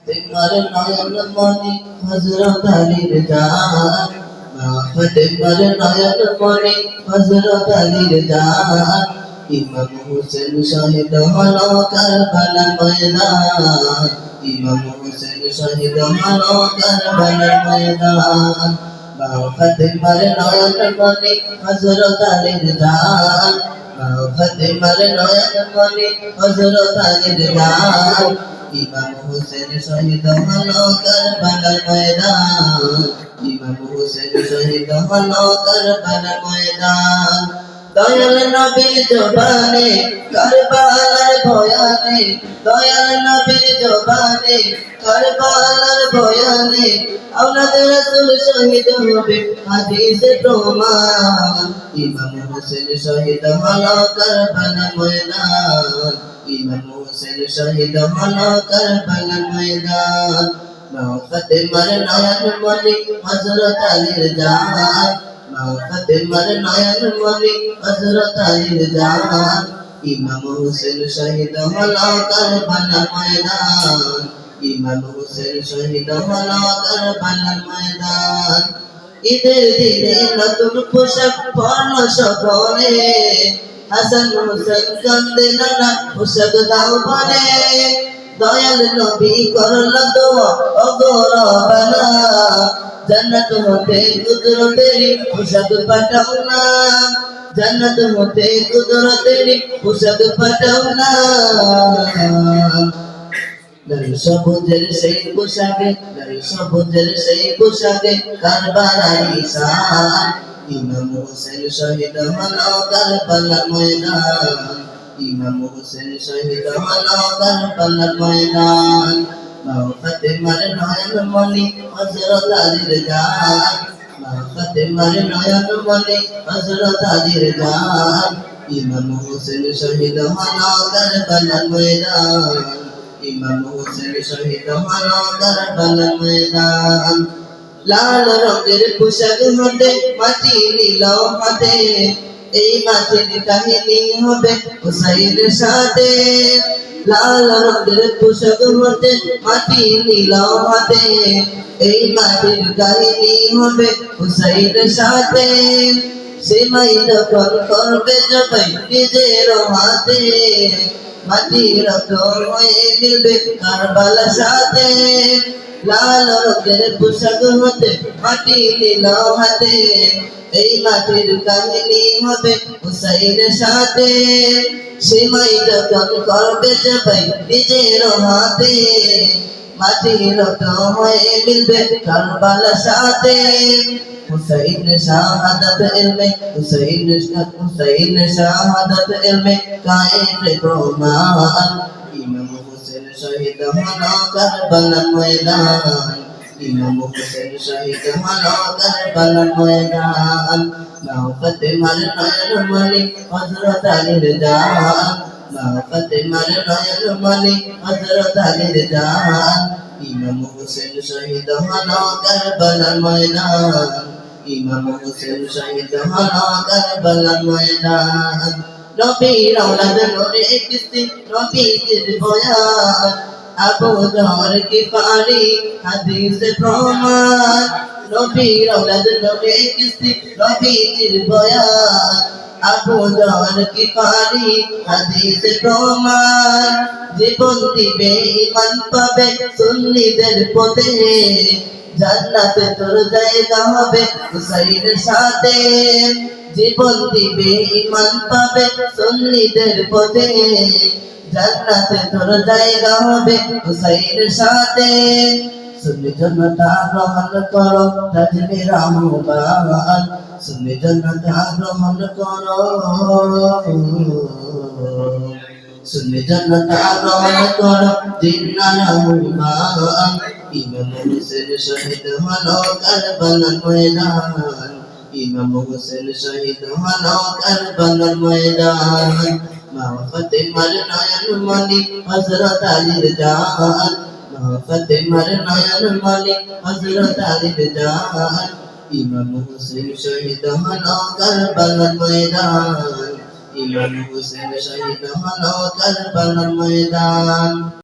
তোমার নয়ন মনি হযরত আলীর জান, মা ফাতেমার নয়ন মনি হযরত আলীর জান। ইমাম হোসেন শহীদ হলো কারবালার ময়দান, ইমাম হোসেন শহীদ হলো কারবালার ময়দান। মা ফাতেমার নয়ন মনি হযরত আলীর জান, মা ফাতেমার নয়ন মনি হযরত আলীর জান। ইমাম হোসেন শহীদ হলো কারবালার ময়দান, ইমাম হোসেন শহীদ হলো কারবালার ময়দান। দয়াল নবীর জবানে কারবালার বয়ানে, দয়াল নবীর জবানে কারবালার বয়ানে আওলাদ রাসূল শহীদ হবে হাদিসে প্রমাণ। ইমাম হোসেন শহীদ হলো কারবালার ময়দান, ইমাম হোসেন শহীদ হলো কারবালার ময়দান। মা ফাতেমার নয়ন মনি হযরত আলীর জান, মা ফাতেমার নয়ন মনি হযরত আলীর জান। ইমাম হোসেন শহীদ হলো কারবালার ময়দান, ইমাম হোসেন শহীদ হলো কারবালার ময়দান। ঈদের দিনে নতুন পোশাক পরলো সকলে, হাসান হোসেন কান্দে নানা পোশাক দাও বলে। দয়াল নবী করলো দোয়া ওগো রব্বানা, জান্নাত হতে কুদরতেরি পোশাক পাঠাও না, জান্নাত হতে কুদরতেরি পোশাক পাঠাও না। লাল সবুজের সেই পোশাকে, লাল সবুজের সেই পোশাকে কারবালার ঈশান। ইমাম হোসেন শহীদ হলো কারবালার ময়দান, ইমাম হোসেন শহীদ হলো কারবালার ময়দান। মা ফাতেমার নয়ন মনি হযরত আলীর জান, মা ফাতেমার নয়ন মনি হযরত আলীর জান। ইমাম হোসেন শহীদ হলো কারবালার ময়দান, ইমাম হোসেন শহীদ হলো কারবালার ময়দান। লাল রঙের পোশাক হতে মাটি নিল হাতে, এই মাটির কাহিনী হবে হুসাইনের সাথে। লাল রঙের পোশাক হতে মাটি নিল হাতে, এই মাটির কাহিনী হবে হুসাইনের সাথে। সে মাই যখন করবে জবাই নিজের হাতে, মাটির রক্ত হয়ে মিলবে কারবালার সাথে। লাল রঙের পোশাক হতে মাটি নিল হাতে, এই মাটির কাহিনী হবে হুসাইনের সাথে। সীমাই যখন করবে জবাই নিজের হাতে, মাটির রক্ত হয়ে মিলবে কারবালার সাথে। হুসাইন শাহাদাত ইলমে, হুসাইন শাহাদাত ইলমে কায়েমে প্রমাণ। ইমাম হোসেন শহীদ হলো কারবালার ময়দান, ইমাম হোসেন শহীদ হলো কারবালার ময়দান। মা ফাতেমার নয়ন মনি হযরত আলীর জান, মা ফাতেমার নয়ন মনি হযরত আলীর জান। ইমাম হোসেন শহীদ হলো কারবালার ময়দান, ইমাম হোসেন শহীদ হলো কারবালার ময়দান। নবীর আওলাদ নূরে কিস্তি নবীর বয়ান, আবু যর গিফারি হাদিসে প্রমাণ। নবীর আওলাদ নূরে কিস্তি নবীর বয়ান, আবু যর গিফারি হাদিসে প্রমাণ। জীবন দিবে ঈমান পাবে সুন্নিদের পথে, জান্নাতে তোর জায়গা হবে হুসাইনের সাথে। জীবন দিবে ঈমান পাবে সুন্নিদের পথে, জান্নাতে তোর জায়গা হবে হুসাইনের সাথে। সুন্নি জন্নতা গ্রহণ করো তাজবীর আহ্বান, সুন্নি জন্নতা গ্রহণ করো, সুন্নি জন্নতা গ্রহণ করো জিন্নার আহ্বান। ইমাম হোসেন শহীদ হলো কারবালার ময়দান, ইমাম হোসেন শহীদ হলো কারবালার ময়দান। মা ফাতেমার নয়ন মনি হযরত আলীর জান, মা ফাতেমার নয়ন মনি হযরত আলীর জান। ইমাম হোসেন শহীদ হলো কারবালার ময়দান, ইমাম হোসেন শহীদ হলো কারবালার ময়দান।